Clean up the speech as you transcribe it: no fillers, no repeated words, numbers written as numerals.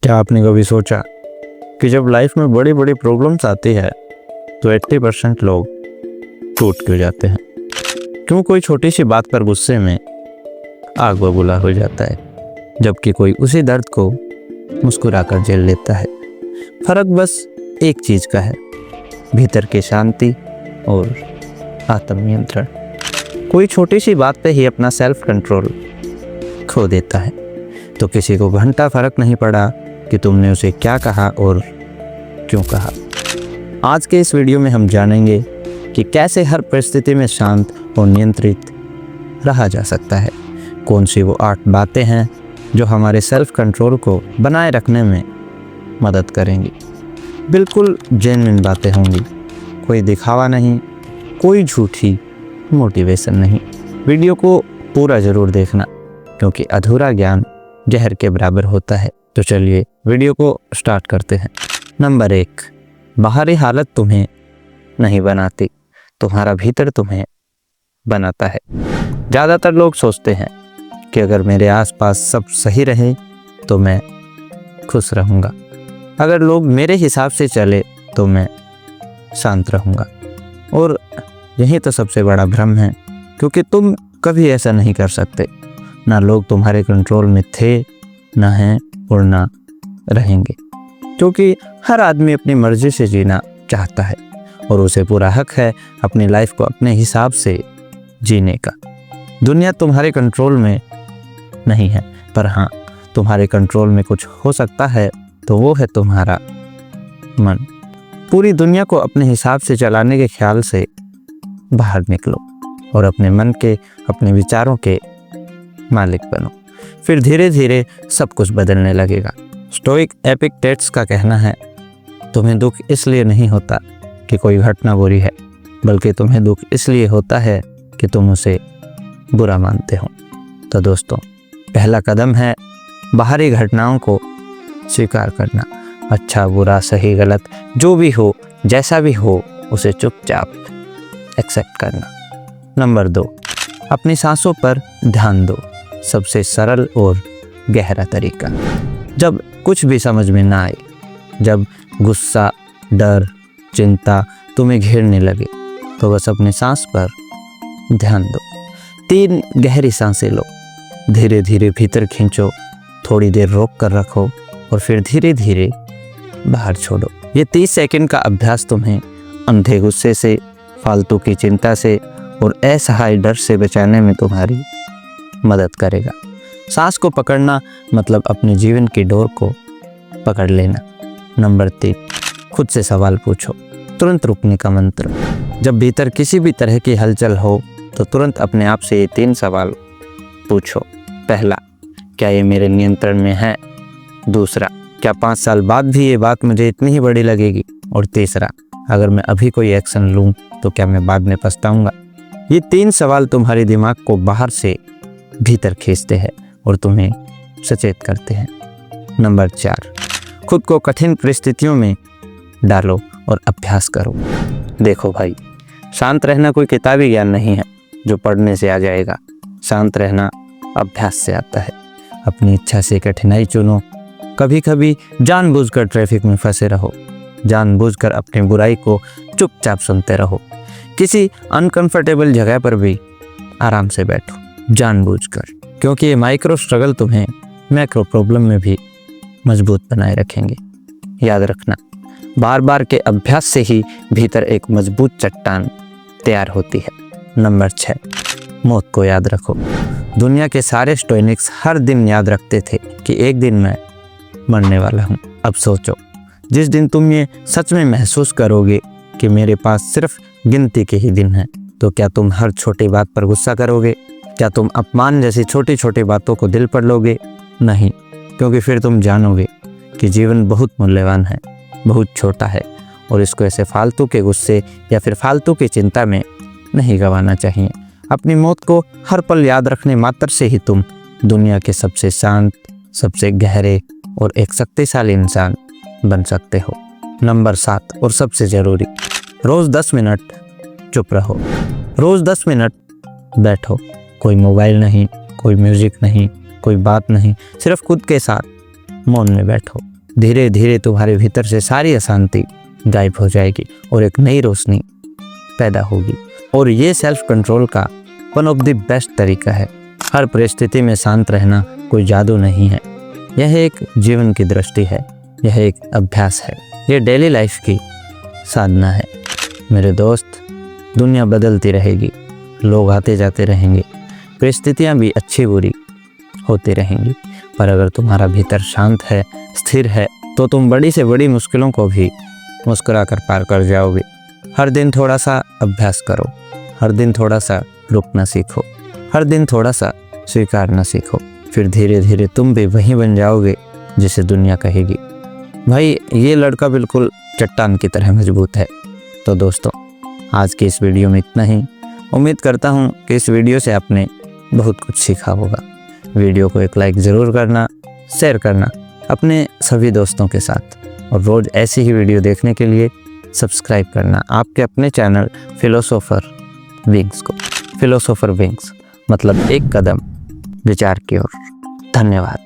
क्या आपने कभी सोचा कि जब लाइफ में बड़ी बड़ी प्रॉब्लम्स आती है तो 80% लोग टूट क्यों जाते हैं? क्यों कोई छोटी सी बात पर गुस्से में आग बबूला हो जाता है, जबकि कोई उसी दर्द को मुस्कुराकर झेल लेता है? फर्क बस एक चीज़ का है, भीतर की शांति और आत्मनियंत्रण। कोई छोटी सी बात पे ही अपना सेल्फ कंट्रोल खो देता है तो किसी को घंटा फर्क नहीं पड़ा कि तुमने उसे क्या कहा और क्यों कहा। आज के इस वीडियो में हम जानेंगे कि कैसे हर परिस्थिति में शांत और नियंत्रित रहा जा सकता है। कौन सी वो 8 बातें हैं जो हमारे सेल्फ कंट्रोल को बनाए रखने में मदद करेंगी। बिल्कुल जेन्युइन बातें होंगी, कोई दिखावा नहीं, कोई झूठी मोटिवेशन नहीं। वीडियो को पूरा ज़रूर देखना, क्योंकि अधूरा ज्ञान जहर के बराबर होता है। तो चलिए वीडियो को स्टार्ट करते हैं। नंबर 1, बाहरी हालत तुम्हें नहीं बनाती, तुम्हारा भीतर तुम्हें बनाता है। ज़्यादातर लोग सोचते हैं कि अगर मेरे आसपास सब सही रहे तो मैं खुश रहूँगा, अगर लोग मेरे हिसाब से चले तो मैं शांत रहूँगा। और यही तो सबसे बड़ा भ्रम है, क्योंकि तुम कभी ऐसा नहीं कर सकते। ना लोग तुम्हारे कंट्रोल में थे, ना हैं और ना रहेंगे, क्योंकि हर आदमी अपनी मर्जी से जीना चाहता है और उसे पूरा हक है अपनी लाइफ को अपने हिसाब से जीने का। दुनिया तुम्हारे कंट्रोल में नहीं है, पर हाँ, तुम्हारे कंट्रोल में कुछ हो सकता है, तो वो है तुम्हारा मन। पूरी दुनिया को अपने हिसाब से चलाने के ख्याल से बाहर निकलो और अपने मन के, अपने विचारों के मालिक बनो। फिर धीरे धीरे सब कुछ बदलने लगेगा। स्टोइक एपिक्टेट्स का कहना है, तुम्हें दुख इसलिए नहीं होता कि कोई घटना बुरी है, बल्कि तुम्हें दुख इसलिए होता है कि तुम उसे बुरा मानते हो। तो दोस्तों, पहला कदम है बाहरी घटनाओं को स्वीकार करना। अच्छा बुरा सही गलत जो भी हो, जैसा भी हो, उसे चुपचाप एक्सेप्ट करना। नंबर 2, अपनी सांसों पर ध्यान दो। सबसे सरल और गहरा तरीका। जब कुछ भी समझ में ना आए, जब गुस्सा, डर, चिंता तुम्हें घेरने लगे, तो बस अपनी सांस पर ध्यान दो। 3 गहरी सांसें लो, धीरे धीरे भीतर खींचो, थोड़ी देर रोक कर रखो और फिर धीरे धीरे बाहर छोड़ो। ये 30 सेकंड का अभ्यास तुम्हें अंधे गुस्से से, फालतू की चिंता से और असहाय डर से बचाने में तुम्हारी मदद करेगा। सांस को पकड़ना मतलब अपने जीवन की डोर को पकड़ लेना। नंबर 3, खुद से सवाल पूछो। तुरंत रुकने का मंत्र। जब भीतर किसी भी तरह की हलचल हो तो तुरंत अपने आप से ये 3 सवाल पूछो। पहला, क्या ये मेरे नियंत्रण में है? दूसरा, क्या 5 साल बाद भी ये बात मुझे इतनी ही बड़ी लगेगी? और तीसरा, अगर मैं अभी कोई एक्शन लूँ तो क्या मैं बाद में पछताऊंगा? ये 3 सवाल तुम्हारे दिमाग को बाहर से भीतर खींचते हैं और तुम्हें सचेत करते हैं। नंबर 4, खुद को कठिन परिस्थितियों में डालो और अभ्यास करो। देखो भाई, शांत रहना कोई किताबी ज्ञान नहीं है जो पढ़ने से आ जाएगा। शांत रहना अभ्यास से आता है। अपनी इच्छा से कठिनाई चुनो। कभी कभी जानबूझकर ट्रैफिक में फंसे रहो, जानबूझकर अपनी बुराई को चुपचाप सुनते रहो। किसी अनकंफर्टेबल जगह पर भी आराम से बैठो, जानबूझकर, क्योंकि ये माइक्रो स्ट्रगल तुम्हें मैक्रो प्रॉब्लम में भी मजबूत बनाए रखेंगे। याद रखना, बार बार के अभ्यास से ही भीतर एक मजबूत चट्टान तैयार होती है। नंबर 6, मौत को याद रखो। दुनिया के सारे स्टोइनिक्स हर दिन याद रखते थे कि एक दिन मैं मरने वाला हूँ। अब सोचो, जिस दिन तुम ये सच में महसूस करोगे कि मेरे पास सिर्फ गिनती के ही दिन हैं, तो क्या तुम हर छोटी बात पर गुस्सा करोगे? क्या तुम अपमान जैसी छोटी छोटी बातों को दिल पर लोगे? नहीं, क्योंकि फिर तुम जानोगे कि जीवन बहुत मूल्यवान है, बहुत छोटा है और इसको ऐसे फालतू के गुस्से या फिर फालतू की चिंता में नहीं गंवाना चाहिए। अपनी मौत को हर पल याद रखने मात्र से ही तुम दुनिया के सबसे शांत, सबसे गहरे और एक शक्तिशाली इंसान बन सकते हो। नंबर 7 और सबसे ज़रूरी, रोज़ 10 मिनट चुप रहो। रोज़ 10 मिनट बैठो, कोई मोबाइल नहीं, कोई म्यूज़िक नहीं, कोई बात नहीं, सिर्फ खुद के साथ मौन में बैठो। धीरे धीरे तुम्हारे भीतर से सारी अशांति गायब हो जाएगी और एक नई रोशनी पैदा होगी। और ये सेल्फ कंट्रोल का वन ऑफ द बेस्ट तरीका है। हर परिस्थिति में शांत रहना कोई जादू नहीं है, यह एक जीवन की दृष्टि है, यह एक अभ्यास है, यह डेली लाइफ की साधना है। मेरे दोस्त, दुनिया बदलती रहेगी, लोग आते जाते रहेंगे, परिस्थितियाँ भी अच्छी बुरी होती रहेंगी, पर अगर तुम्हारा भीतर शांत है, स्थिर है, तो तुम बड़ी से बड़ी मुश्किलों को भी मुस्कुरा कर पार कर जाओगे। हर दिन थोड़ा सा अभ्यास करो, हर दिन थोड़ा सा रुकना सीखो, हर दिन थोड़ा सा स्वीकारना सीखो, फिर धीरे धीरे तुम भी वही बन जाओगे जिसे दुनिया कहेगी, भाई ये लड़का बिल्कुल चट्टान की तरह मजबूत है। तो दोस्तों, आज की इस वीडियो में इतना ही। उम्मीद करता हूँ कि इस वीडियो से आपने बहुत कुछ सीखा होगा। वीडियो को एक लाइक ज़रूर करना, शेयर करना अपने सभी दोस्तों के साथ, और रोज़ ऐसी ही वीडियो देखने के लिए सब्सक्राइब करना आपके अपने चैनल फिलोसोफर विंग्स को। फिलोसोफर विंग्स मतलब एक कदम विचार की ओर। धन्यवाद।